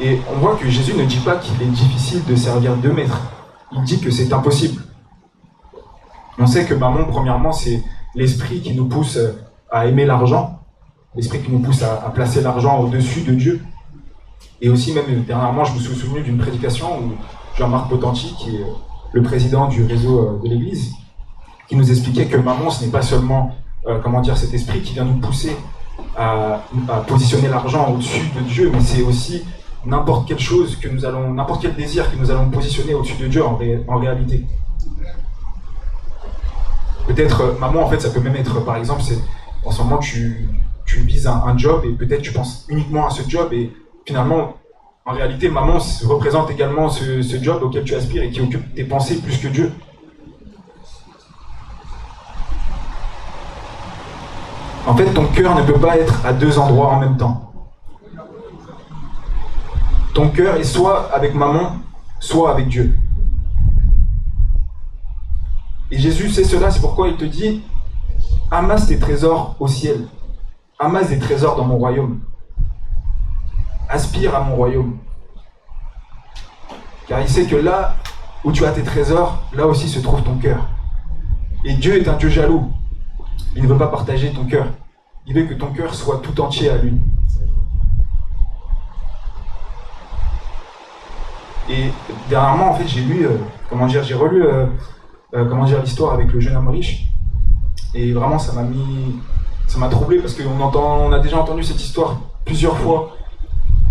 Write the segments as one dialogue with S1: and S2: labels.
S1: Et on voit que Jésus ne dit pas qu'il est difficile de servir deux maîtres. Il dit que c'est impossible. On sait que mammon, premièrement, c'est l'esprit qui nous pousse à aimer l'argent, l'esprit qui nous pousse à placer l'argent au-dessus de Dieu. Et aussi, même dernièrement, je me suis souvenu d'une prédication où Jean-Marc Potenti, qui est le président du réseau de l'Église, qui nous expliquait que mammon, ce n'est pas seulement cet esprit qui vient nous pousser à positionner l'argent au-dessus de Dieu, mais c'est aussi n'importe quelle chose que nous allons, n'importe quel désir que nous allons positionner au-dessus de Dieu en réalité. Peut-être, maman, en fait, ça peut même être, par exemple, en ce moment, tu vises un job et peut-être tu penses uniquement à ce job et finalement, en réalité, maman représente également ce job auquel tu aspires et qui occupe tes pensées plus que Dieu. En fait, ton cœur ne peut pas être à deux endroits en même temps. Ton cœur est soit avec maman, soit avec Dieu. Et Jésus sait cela, c'est pourquoi il te dit « Amasse tes trésors au ciel, amasse des trésors dans mon royaume, aspire à mon royaume. » Car il sait que là où tu as tes trésors, là aussi se trouve ton cœur. Et Dieu est un Dieu jaloux. Il ne veut pas partager ton cœur. Il veut que ton cœur soit tout entier à lui. Et dernièrement, en fait, j'ai relu l'histoire avec le jeune homme riche. Et vraiment, ça m'a troublé parce qu'on a déjà entendu cette histoire plusieurs fois.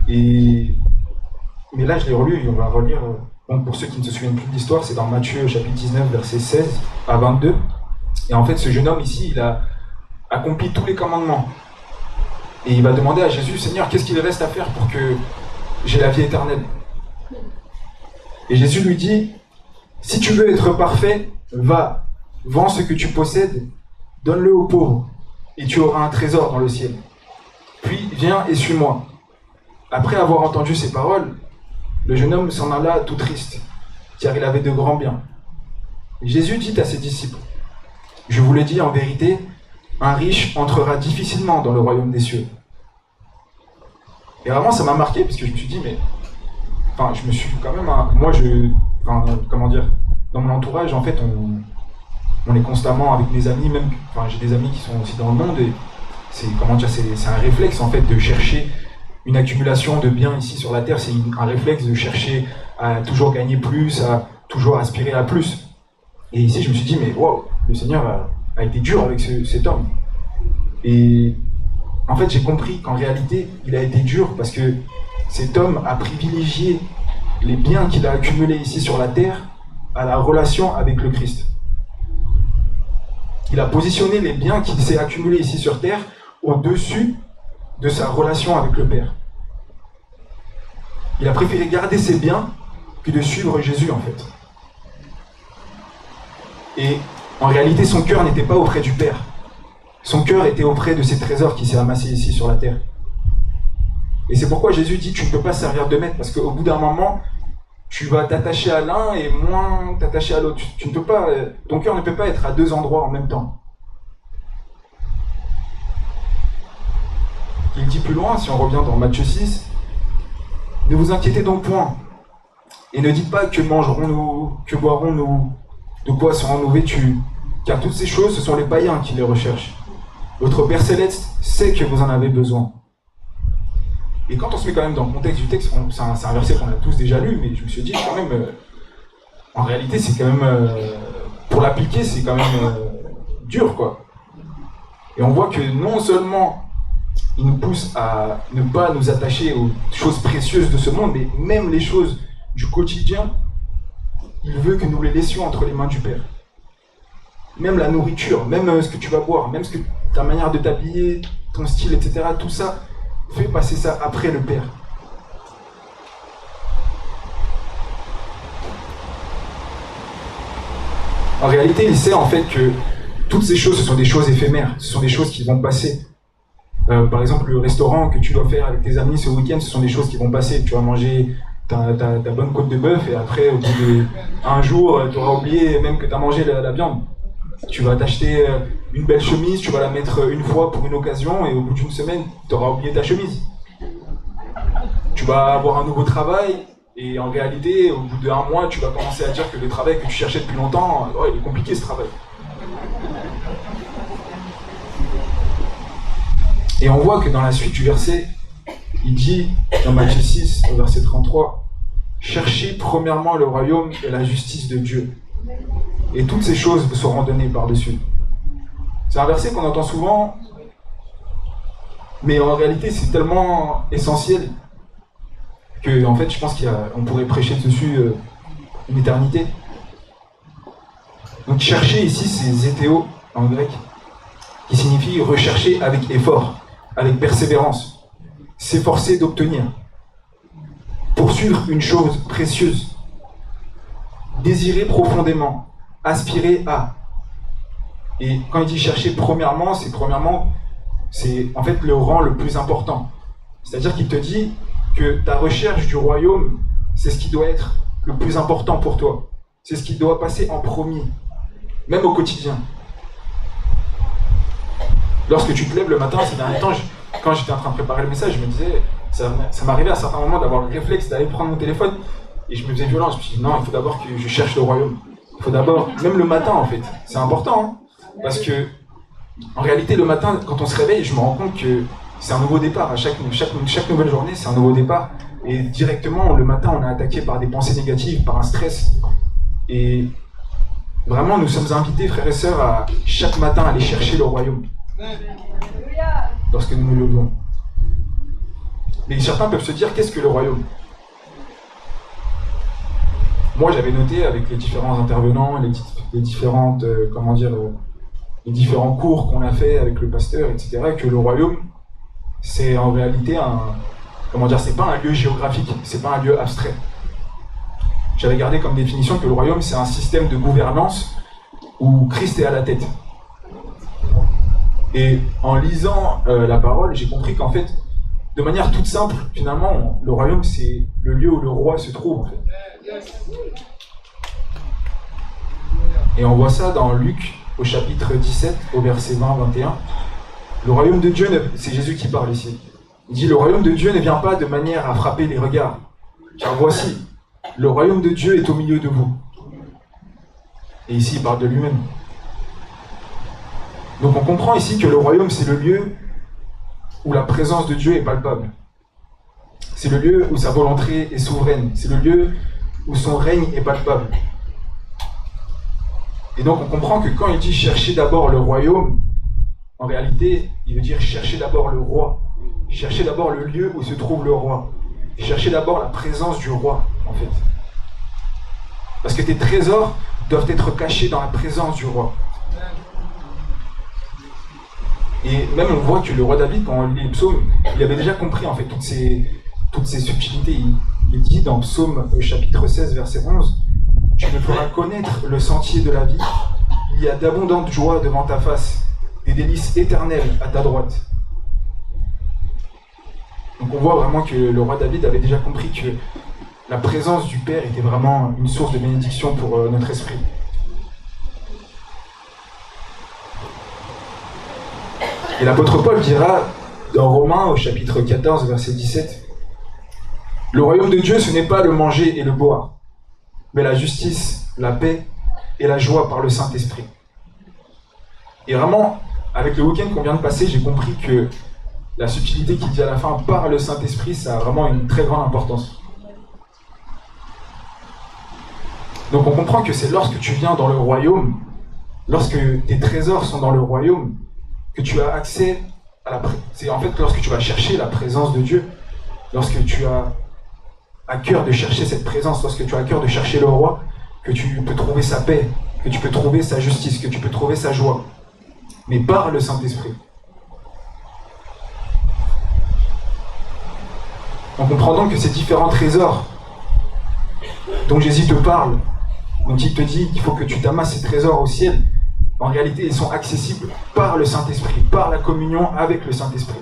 S1: Mais là, je l'ai relu et on va relire. Donc, pour ceux qui ne se souviennent plus de l'histoire, c'est dans Matthieu chapitre 19, versets 16 à 22. Et en fait, ce jeune homme ici, il a accompli tous les commandements. Et il va demander à Jésus, Seigneur, qu'est-ce qu'il reste à faire pour que j'ai la vie éternelle? Et Jésus lui dit, si tu veux être parfait, va, vends ce que tu possèdes, donne-le aux pauvres, et tu auras un trésor dans le ciel. Puis viens et suis-moi. Après avoir entendu ces paroles, le jeune homme s'en alla tout triste, car il avait de grands biens. Et Jésus dit à ses disciples, je vous le dis en vérité, un riche entrera difficilement dans le royaume des cieux. Et vraiment, ça m'a marqué, parce que je me suis dit, je me suis quand même... dans mon entourage, en fait, on est constamment avec mes amis, j'ai des amis qui sont aussi dans le monde, et c'est un réflexe, en fait, de chercher une accumulation de biens ici sur la terre, c'est un réflexe de chercher à toujours gagner plus, à toujours aspirer à plus. Et ici, je me suis dit, mais wow, le Seigneur a été dur avec cet homme. Et en fait, j'ai compris qu'en réalité, il a été dur parce que cet homme a privilégié les biens qu'il a accumulés ici sur la terre à la relation avec le Christ. Il a positionné les biens qu'il s'est accumulés ici sur terre au-dessus de sa relation avec le Père. Il a préféré garder ses biens que de suivre Jésus, en fait. Et en réalité, son cœur n'était pas auprès du Père. Son cœur était auprès de ses trésors qu'il s'est amassés ici sur la terre. Et c'est pourquoi Jésus dit, tu ne peux pas servir de maître, parce qu'au bout d'un moment, tu vas t'attacher à l'un et moins t'attacher à l'autre. Tu ne peux pas, ton cœur ne peut pas être à deux endroits en même temps. Il dit plus loin, si on revient dans Matthieu 6, ne vous inquiétez donc point, et ne dites pas que mangerons-nous, que boirons-nous, de quoi serons-nous vêtus, car toutes ces choses, ce sont les païens qui les recherchent. Votre Père Céleste sait que vous en avez besoin. Et quand on se met quand même dans le contexte du texte, c'est un verset qu'on a tous déjà lu, mais je me suis dit quand même, en réalité, c'est quand même, pour l'appliquer, c'est quand même dur, quoi. Et on voit que non seulement il nous pousse à ne pas nous attacher aux choses précieuses de ce monde, mais même les choses du quotidien, il veut que nous les laissions entre les mains du Père. Même la nourriture, même ce que tu vas boire, même ta manière de t'habiller, ton style, etc., tout ça, fais passer ça après le Père. En réalité, il sait en fait que toutes ces choses, ce sont des choses éphémères, ce sont des choses qui vont passer. Par exemple, le restaurant que tu dois faire avec tes amis ce week-end, ce sont des choses qui vont passer. Tu vas manger ta bonne côte de bœuf et après, au bout d'un jour, tu auras oublié même que tu as mangé la viande. Tu vas t'acheter une belle chemise, tu vas la mettre une fois pour une occasion et au bout d'une semaine, tu auras oublié ta chemise. Tu vas avoir un nouveau travail, et en réalité, au bout d'un mois, tu vas commencer à dire que le travail que tu cherchais depuis longtemps, oh, il est compliqué ce travail. Et on voit que dans la suite du verset, il dit, dans Matthieu 6, au verset 33, « Cherchez premièrement le royaume et la justice de Dieu, et toutes ces choses vous seront données par-dessus. » C'est un verset qu'on entend souvent, mais en réalité, c'est tellement essentiel que, en fait, je pense qu'on pourrait prêcher dessus une éternité. Donc, chercher ici, c'est zétéo en grec, qui signifie rechercher avec effort, avec persévérance, s'efforcer d'obtenir, poursuivre une chose précieuse, désirer profondément, aspirer à. Et quand il dit chercher premièrement, c'est en fait le rang le plus important. C'est-à-dire qu'il te dit que ta recherche du royaume, c'est ce qui doit être le plus important pour toi. C'est ce qui doit passer en premier, même au quotidien. Lorsque tu te lèves le matin, ces derniers temps, quand j'étais en train de préparer le message, je me disais, ça m'arrivait à certains moments d'avoir le réflexe d'aller prendre mon téléphone, et je me faisais violence. Je me suis dit, non, il faut d'abord que je cherche le royaume. Il faut d'abord, même le matin en fait, c'est important, hein, parce que en réalité, le matin, quand on se réveille, je me rends compte que c'est un nouveau départ. À chaque nouvelle journée, c'est un nouveau départ. Et directement, le matin, on est attaqué par des pensées négatives, par un stress. Et vraiment, nous sommes invités, frères et sœurs, à chaque matin aller chercher le royaume. Lorsque nous nous levons. Mais certains peuvent se dire, qu'est-ce que le royaume? Moi, j'avais noté avec les différents intervenants, les différentes, les différents cours qu'on a fait avec le pasteur, etc., que le royaume, c'est en réalité c'est pas un lieu géographique, c'est pas un lieu abstrait. J'avais gardé comme définition que le royaume, c'est un système de gouvernance où Christ est à la tête. Et en lisant la parole, j'ai compris qu'en fait, de manière toute simple, finalement, le royaume, c'est le lieu où le roi se trouve, en fait. Et on voit ça dans Luc, au chapitre 17, au verset 20-21. Le royaume de Dieu, c'est Jésus qui parle ici. Il dit, le royaume de Dieu ne vient pas de manière à frapper les regards. Car voici, le royaume de Dieu est au milieu de vous. Et ici, il parle de lui-même. Donc on comprend ici que le royaume, c'est le lieu où la présence de Dieu est palpable. C'est le lieu où sa volonté est souveraine. C'est le lieu où son règne est palpable. Et donc on comprend que quand il dit chercher d'abord le royaume, en réalité, il veut dire chercher d'abord le roi. Chercher d'abord le lieu où se trouve le roi. Chercher d'abord la présence du roi, en fait. Parce que tes trésors doivent être cachés dans la présence du roi. Et même on voit que le roi David, quand on lit les psaumes, il avait déjà compris en fait toutes ces subtilités. Il dit dans Psaume chapitre 16, verset 11, « Tu me feras connaître le sentier de la vie, il y a d'abondantes joies devant ta face, des délices éternelles à ta droite. » Donc on voit vraiment que le roi David avait déjà compris que la présence du Père était vraiment une source de bénédiction pour notre esprit. Et l'apôtre Paul dira dans Romains au chapitre 14, verset 17, « Le royaume de Dieu, ce n'est pas le manger et le boire, mais la justice, la paix et la joie par le Saint-Esprit. » Et vraiment, avec le week-end qu'on vient de passer, j'ai compris que la subtilité qui dit à la fin « par le Saint-Esprit », ça a vraiment une très grande importance. Donc on comprend que c'est lorsque tu viens dans le royaume, lorsque tes trésors sont dans le royaume, que tu as accès à c'est en fait lorsque tu vas chercher la présence de Dieu, lorsque tu as à cœur de chercher cette présence, lorsque tu as à cœur de chercher le roi, que tu peux trouver sa paix, que tu peux trouver sa justice, que tu peux trouver sa joie, mais par le Saint-Esprit. On comprend donc que ces différents trésors dont Jésus te parle, dont il te dit qu'il faut que tu t'amasses ces trésors au ciel, en réalité, ils sont accessibles par le Saint-Esprit, par la communion avec le Saint-Esprit.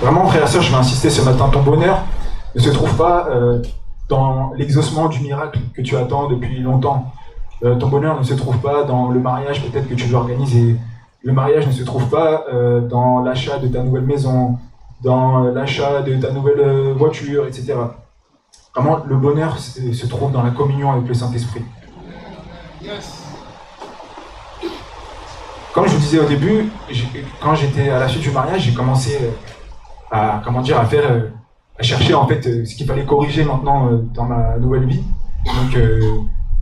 S1: Vraiment, frères et sœurs, je vais insister ce matin, ton bonheur ne se trouve pas dans l'exaucement du miracle que tu attends depuis longtemps. Ton bonheur ne se trouve pas dans le mariage peut-être que tu veux organiser. Le mariage ne se trouve pas dans l'achat de ta nouvelle maison, dans l'achat de ta nouvelle voiture, etc. Vraiment, le bonheur se trouve dans la communion avec le Saint-Esprit. Comme je vous disais au début, quand j'étais à la suite du mariage, j'ai commencé à chercher en fait ce qu'il fallait corriger maintenant dans ma nouvelle vie. Donc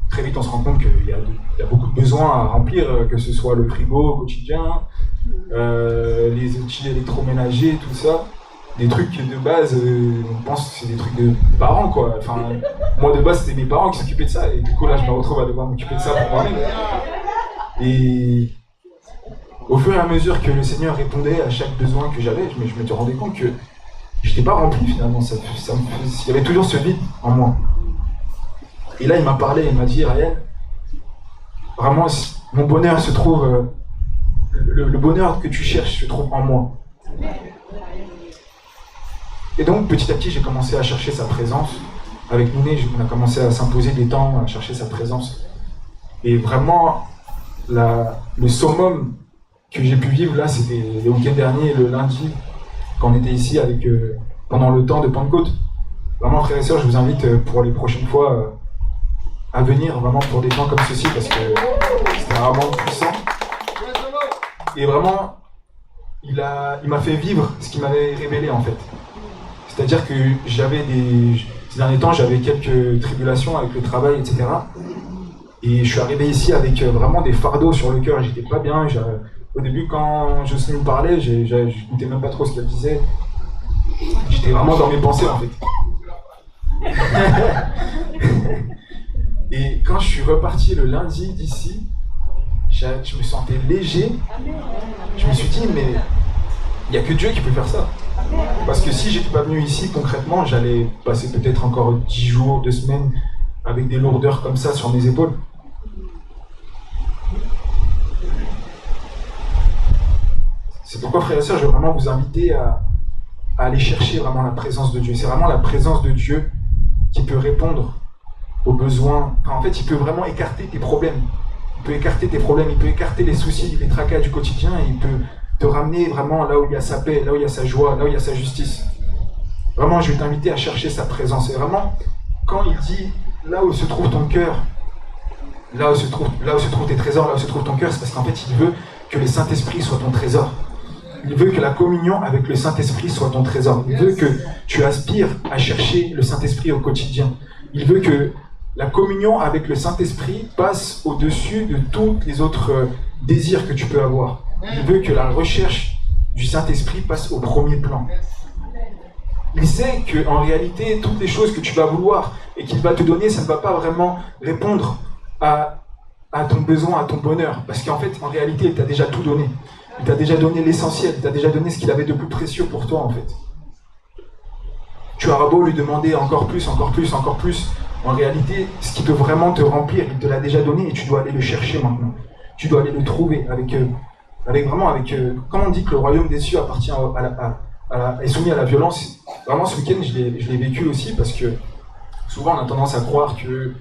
S1: très vite on se rend compte qu'il y a beaucoup de besoins à remplir, que ce soit le frigo au quotidien, les outils électroménagers, tout ça. Des trucs de base, on pense que c'est des trucs de parents quoi. Enfin, moi de base c'était mes parents qui s'occupaient de ça et du coup là je me retrouve à devoir m'occuper de ça pour moi-même. Et au fur et à mesure que le Seigneur répondait à chaque besoin que j'avais, je me rendais compte que je n'étais pas rempli finalement. Il y avait toujours ce vide en moi. Et là, il m'a parlé, il m'a dit, Ryan, vraiment, mon bonheur se trouve, le bonheur que tu cherches se trouve en moi. Et donc, petit à petit, j'ai commencé à chercher sa présence. Avec Nouné, on a commencé à s'imposer des temps, à chercher sa présence. Et vraiment, le summum que j'ai pu vivre là, c'était le week-end dernier, le lundi, quand on était ici pendant le temps de Pentecôte. Vraiment, frères et sœurs, je vous invite pour les prochaines fois à venir vraiment pour des temps comme ceci parce que c'était vraiment puissant. Et vraiment, il m'a fait vivre ce qu'il m'avait révélé en fait. C'est-à-dire que ces derniers temps, j'avais quelques tribulations avec le travail, etc. Et je suis arrivé ici avec vraiment des fardeaux sur le cœur. J'étais pas bien. Au début, quand Jocelyne me parlait, je n'écoutais même pas trop ce qu'elle disait. J'étais vraiment dans mes pensées en fait. Et quand je suis reparti le lundi d'ici, je me sentais léger. Je me suis dit, mais il n'y a que Dieu qui peut faire ça. Parce que si j'étais pas venu ici, concrètement, j'allais passer peut-être encore 10 jours, 2 semaines avec des lourdeurs comme ça sur mes épaules. C'est pourquoi, frères et sœurs, je veux vraiment vous inviter à aller chercher vraiment la présence de Dieu. C'est vraiment la présence de Dieu qui peut répondre aux besoins. Enfin, en fait, il peut vraiment écarter tes problèmes. Il peut écarter tes problèmes, il peut écarter les soucis, les tracas du quotidien, et il peut te ramener vraiment là où il y a sa paix, là où il y a sa joie, là où il y a sa justice. Vraiment, je vais t'inviter à chercher sa présence. Et vraiment, quand il dit là où se trouve ton cœur, là où se trouvent tes trésors, là où se trouve ton cœur, c'est parce qu'en fait, il veut que le Saint-Esprit soit ton trésor. Il veut que la communion avec le Saint-Esprit soit ton trésor. Il veut que tu aspires à chercher le Saint-Esprit au quotidien. Il veut que la communion avec le Saint-Esprit passe au-dessus de tous les autres désirs que tu peux avoir. Il veut que la recherche du Saint-Esprit passe au premier plan. Il sait qu'en réalité, toutes les choses que tu vas vouloir et qu'il va te donner, ça ne va pas vraiment répondre à ton besoin, à ton bonheur. Parce qu'en fait, en réalité, il t'a déjà tout donné. Il t'a déjà donné l'essentiel, il t'a déjà donné ce qu'il avait de plus précieux pour toi, en fait. Tu auras beau lui demander encore plus, encore plus, encore plus. En réalité, ce qui peut vraiment te remplir, il te l'a déjà donné et tu dois aller le chercher maintenant. Tu dois aller le trouver comme on dit que le royaume des cieux appartient est soumis à la violence. Vraiment, ce week-end, je l'ai vécu aussi parce que souvent, on a tendance à croire que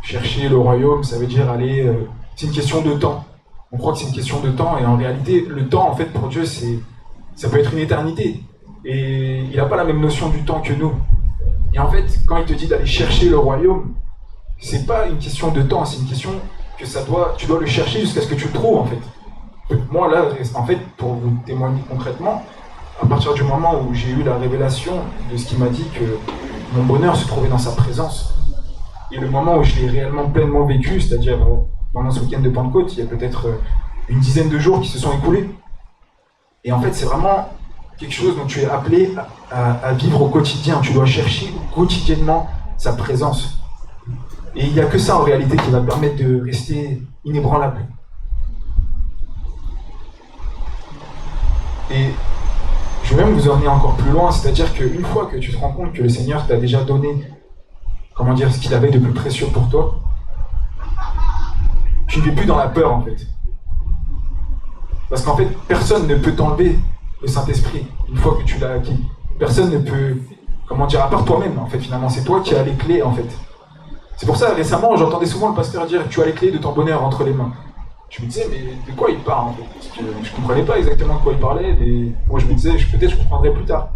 S1: chercher le royaume, ça veut dire aller... c'est une question de temps. On croit que c'est une question de temps et en réalité, le temps, en fait, pour Dieu, ça peut être une éternité. Et il n'a pas la même notion du temps que nous. Et en fait, quand il te dit d'aller chercher le royaume, c'est pas une question de temps, c'est une question que tu dois le chercher jusqu'à ce que tu le trouves, en fait. Moi, là, en fait, pour vous témoigner concrètement, à partir du moment où j'ai eu la révélation de ce qu'il m'a dit que mon bonheur se trouvait dans sa présence, et le moment où je l'ai réellement pleinement vécu, c'est-à-dire pendant ce week-end de Pentecôte, il y a peut-être une dizaine de jours qui se sont écoulés. Et en fait, c'est vraiment quelque chose dont tu es appelé à vivre au quotidien. Tu dois chercher quotidiennement sa présence. Et il n'y a que ça en réalité qui va te permettre de rester inébranlable. Et je vais même vous emmener encore plus loin, c'est-à-dire qu'une fois que tu te rends compte que le Seigneur t'a déjà donné, ce qu'il avait de plus précieux pour toi, tu ne vis plus dans la peur en fait. Parce qu'en fait, personne ne peut t'enlever le Saint-Esprit une fois que tu l'as acquis. Personne ne peut, à part toi-même en fait finalement, c'est toi qui as les clés en fait. C'est pour ça récemment j'entendais souvent le pasteur dire tu as les clés de ton bonheur entre les mains. je me disais, mais de quoi il parle en fait? Parce que je ne comprenais pas exactement de quoi il parlait, mais moi je me disais, peut-être je comprendrai plus tard.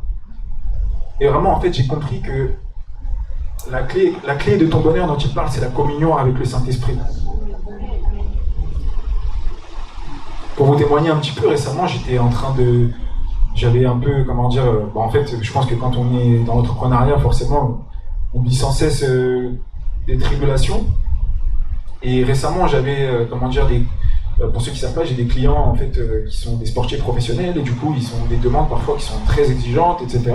S1: Et vraiment, en fait, j'ai compris que la clé de ton bonheur dont il parle, c'est la communion avec le Saint-Esprit. Pour vous témoigner un petit peu, récemment, j'avais un peu, comment dire, en fait, je pense que quand on est dans l'entrepreneuriat, forcément, on vit sans cesse des tribulations. Et récemment, j'avais, pour ceux qui ne savent pas, j'ai des clients en fait qui sont des sportifs professionnels et du coup, ils ont des demandes parfois qui sont très exigeantes, etc.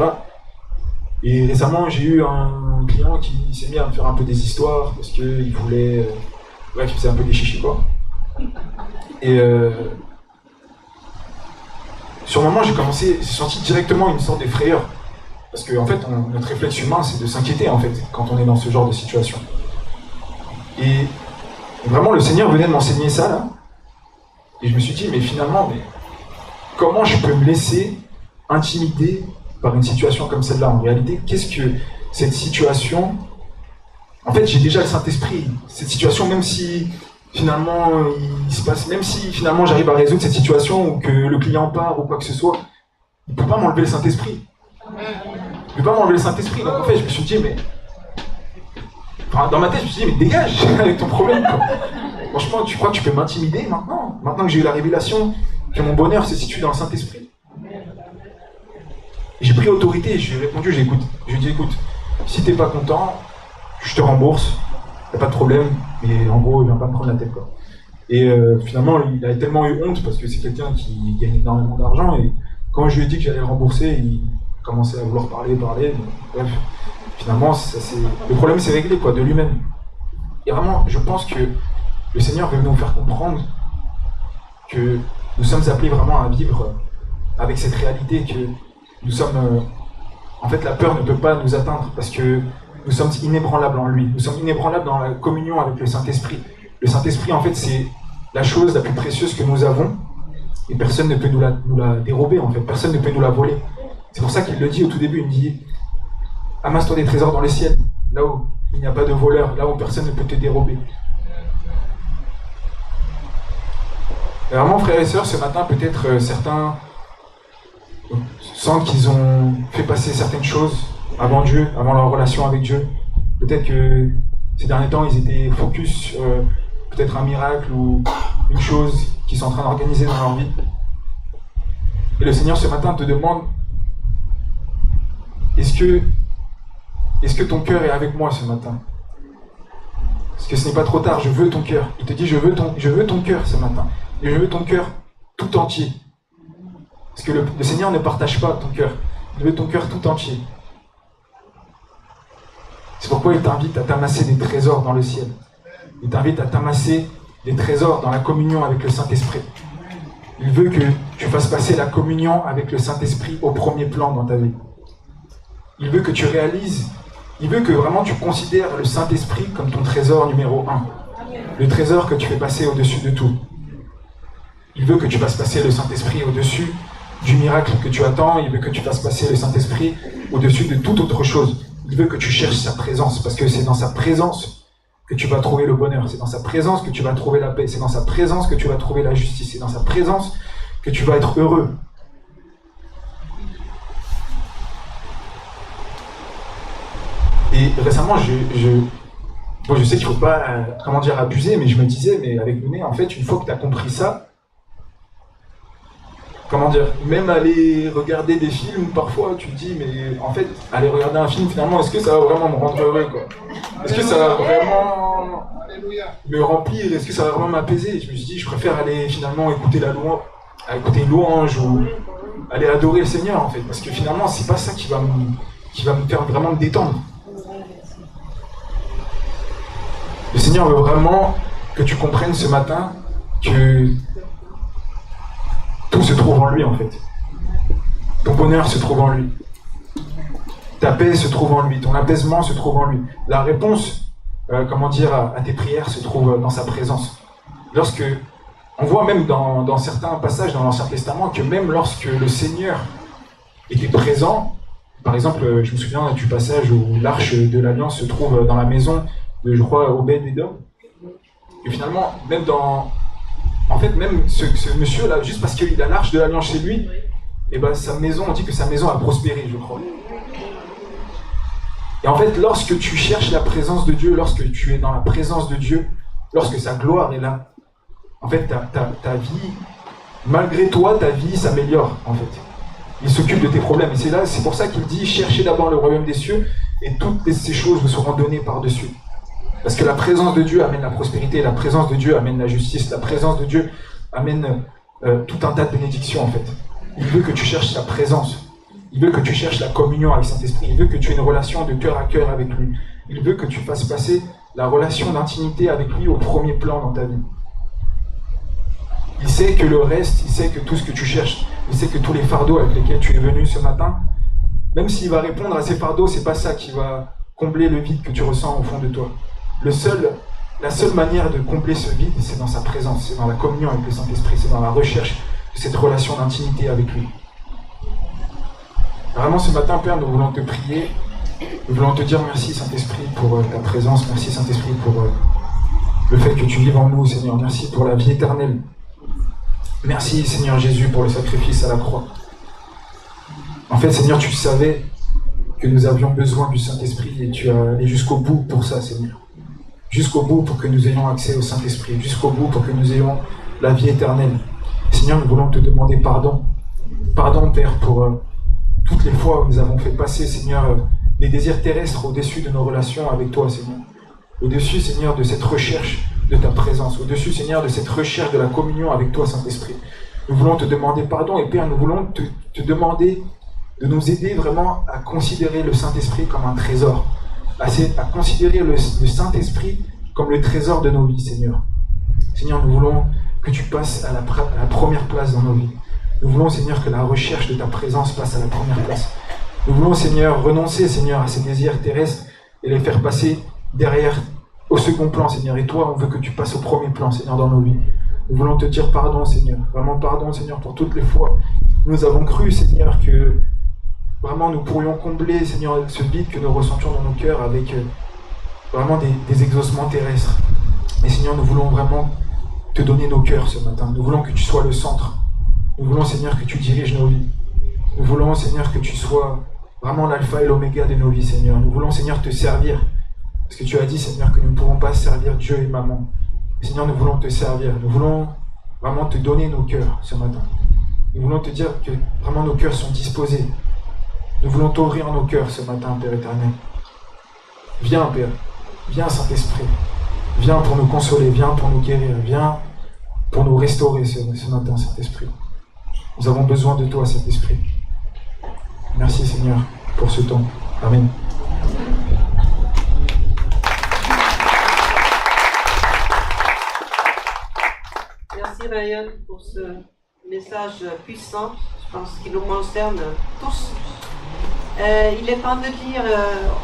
S1: Et récemment, j'ai eu un client qui s'est mis à me faire un peu des histoires parce qu'il voulait, bref, il faisait un peu des chichis quoi. Et sur le moment, j'ai senti directement une sorte de frayeur. Parce que en fait, notre réflexe humain, c'est de s'inquiéter en fait quand on est dans ce genre de situation. Et vraiment, le Seigneur venait de m'enseigner ça là. Et je me suis dit, mais finalement, comment je peux me laisser intimider par une situation comme celle-là? En réalité, qu'est-ce que cette situation... En fait, j'ai déjà le Saint-Esprit. Cette situation, même si finalement il se passe, même si finalement j'arrive à résoudre cette situation ou que le client part ou quoi que ce soit, il ne peut pas m'enlever le Saint-Esprit. Il ne peut pas m'enlever le Saint-Esprit. Donc en fait, je me suis dit, dans ma tête, je me suis dit, mais dégage avec ton problème, quoi. Franchement, tu crois que tu peux m'intimider maintenant? Maintenant que j'ai eu la révélation que mon bonheur se situe dans le Saint-Esprit. J'ai pris autorité et je lui ai répondu, je lui ai dit, écoute, si t'es pas content, je te rembourse, y a pas de problème, mais en gros, il vient pas me prendre la tête, quoi. Et finalement, il a tellement eu honte parce que c'est quelqu'un qui gagne énormément d'argent et quand je lui ai dit que j'allais le rembourser, il commençait à vouloir parler, bref. Finalement, le problème s'est réglé, quoi, de lui-même. Et vraiment, je pense que le Seigneur veut nous faire comprendre que nous sommes appelés vraiment à vivre avec cette réalité que nous sommes... en fait, la peur ne peut pas nous atteindre parce que nous sommes inébranlables en lui. Nous sommes inébranlables dans la communion avec le Saint-Esprit. Le Saint-Esprit, en fait, c'est la chose la plus précieuse que nous avons et personne ne peut nous la dérober, en fait. Personne ne peut nous la voler. C'est pour ça qu'il le dit au tout début, il dit « Amasse-toi des trésors dans les ciels, là où il n'y a pas de voleur, là où personne ne peut te dérober. » Et vraiment, frères et sœurs, ce matin, peut-être certains sentent qu'ils ont fait passer certaines choses avant Dieu, avant leur relation avec Dieu. Peut-être que ces derniers temps, ils étaient focus sur peut-être un miracle ou une chose qu'ils sont en train d'organiser dans leur vie. Et le Seigneur, ce matin, te demande est-ce que ton cœur est avec moi ce matin? Parce que ce n'est pas trop tard, je veux ton cœur. Il te dit je veux ton cœur ce matin. Et je veux ton cœur tout entier. Parce que le Seigneur ne partage pas ton cœur. Il veut ton cœur tout entier. C'est pourquoi il t'invite à t'amasser des trésors dans le ciel. Il t'invite à t'amasser des trésors dans la communion avec le Saint-Esprit. Il veut que tu fasses passer la communion avec le Saint-Esprit au premier plan dans ta vie. Il veut que tu réalises, il veut que vraiment tu considères le Saint-Esprit comme ton trésor numéro 1. Le trésor que tu fais passer au-dessus de tout. Il veut que tu fasses passer le Saint-Esprit au-dessus du miracle que tu attends. Il veut que tu fasses passer le Saint-Esprit au-dessus de toute autre chose. Il veut que tu cherches sa présence, parce que c'est dans sa présence que tu vas trouver le bonheur. C'est dans sa présence que tu vas trouver la paix. C'est dans sa présence que tu vas trouver la justice. C'est dans sa présence que tu vas être heureux. Et récemment, je sais qu'il ne faut pas, abuser, mais je me disais, mais avec Louné, en fait, une fois que tu as compris ça, même aller regarder des films, parfois, tu te dis, mais en fait, aller regarder un film, finalement, est-ce que ça va vraiment me rendre heureux, quoi? Est-ce que ça va vraiment me remplir? Est-ce que ça va vraiment m'apaiser? Je me suis dit, je préfère aller finalement écouter une louange ou aller adorer le Seigneur, en fait, parce que finalement, c'est pas ça qui va me faire vraiment me détendre. Le Seigneur veut vraiment que tu comprennes ce matin que tout se trouve en lui, en fait. Ton bonheur se trouve en lui. Ta paix se trouve en lui. Ton apaisement se trouve en lui. La réponse, à tes prières se trouve dans sa présence. On voit même dans certains passages dans l'Ancien Testament que même lorsque le Seigneur était présent, par exemple, je me souviens du passage où l'arche de l'Alliance se trouve dans la maison de, je crois, Obed-Édom. Et finalement, même dans En fait, même ce monsieur-là, juste parce qu'il a l'arche de l'Alliance chez lui, et ben sa maison, on dit que sa maison a prospéré, je crois. Et en fait, lorsque tu cherches la présence de Dieu, lorsque tu es dans la présence de Dieu, lorsque sa gloire est là, en fait, ta vie, malgré toi, ta vie s'améliore, en fait. Il s'occupe de tes problèmes. Et c'est pour ça qu'il dit, cherchez d'abord le royaume des cieux, et toutes ces choses vous seront données par-dessus. Parce que la présence de Dieu amène la prospérité, la présence de Dieu amène la justice, la présence de Dieu amène tout un tas de bénédictions, en fait. Il veut que tu cherches sa présence. Il veut que tu cherches la communion avec Saint-Esprit. Il veut que tu aies une relation de cœur à cœur avec lui. Il veut que tu fasses passer la relation d'intimité avec lui au premier plan dans ta vie. Il sait que le reste, il sait que tout ce que tu cherches, il sait que tous les fardeaux avec lesquels tu es venu ce matin, même s'il va répondre à ces fardeaux, c'est pas ça qui va combler le vide que tu ressens au fond de toi. La seule manière de combler ce vide, c'est dans sa présence, c'est dans la communion avec le Saint-Esprit, c'est dans la recherche de cette relation d'intimité avec lui. Vraiment, ce matin, Père, nous voulons te prier, nous voulons te dire merci, Saint-Esprit, pour ta présence, merci, Saint-Esprit, pour le fait que tu vives en nous, Seigneur, merci pour la vie éternelle. Merci, Seigneur Jésus, pour le sacrifice à la croix. En fait, Seigneur, tu savais que nous avions besoin du Saint-Esprit et tu as allé jusqu'au bout pour ça, Seigneur. Jusqu'au bout pour que nous ayons accès au Saint-Esprit, jusqu'au bout pour que nous ayons la vie éternelle. Seigneur, nous voulons te demander pardon. Pardon, Père, pour toutes les fois où nous avons fait passer, Seigneur, les désirs terrestres au-dessus de nos relations avec toi, Seigneur. Au-dessus, Seigneur, de cette recherche de ta présence. Au-dessus, Seigneur, de cette recherche de la communion avec toi, Saint-Esprit. Nous voulons te demander pardon et Père, nous voulons te demander de nous aider vraiment à considérer le Saint-Esprit comme un trésor. À considérer le Saint-Esprit comme le trésor de nos vies, Seigneur. Seigneur, nous voulons que tu passes à la première place dans nos vies. Nous voulons, Seigneur, que la recherche de ta présence passe à la première place. Nous voulons, Seigneur, renoncer, Seigneur, à ces désirs terrestres et les faire passer derrière, au second plan, Seigneur. Et toi, on veut que tu passes au premier plan, Seigneur, dans nos vies. Nous voulons te dire pardon, Seigneur. Vraiment pardon, Seigneur, pour toutes les fois où nous avons cru, Seigneur, que vraiment nous pourrions combler, Seigneur, ce vide que nous ressentions dans nos cœurs avec vraiment des exaucements terrestres. Mais Seigneur, nous voulons vraiment te donner nos cœurs ce matin. Nous voulons que tu sois le centre. Nous voulons, Seigneur, que tu diriges nos vies. Nous voulons, Seigneur, que tu sois vraiment l'alpha et l'oméga de nos vies, Seigneur. Nous voulons, Seigneur, te servir. Parce que tu as dit, Seigneur, que nous ne pourrons pas servir Dieu et Maman. Et Seigneur, nous voulons te servir. Nous voulons vraiment te donner nos cœurs ce matin. Nous voulons te dire que vraiment nos cœurs sont disposés. Nous voulons t'ouvrir nos cœurs ce matin, Père éternel. Viens, Père. Viens, Saint-Esprit. Viens pour nous consoler. Viens pour nous guérir. Viens pour nous restaurer ce matin, Saint-Esprit. Nous avons besoin de toi, Saint-Esprit. Merci, Seigneur, pour ce temps. Amen.
S2: Merci, Ryan, pour ce message puissant. Je pense qu'il nous concerne tous. Il est temps de dire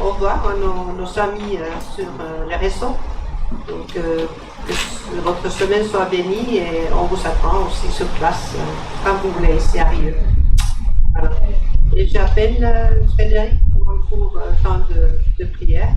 S2: au revoir à nos amis sur les réseaux. Donc, que votre semaine soit bénie et on vous attend aussi sur place quand vous voulez, c'est à Rieux. Alors, et j'appelle Frédéric pour un court temps de prière.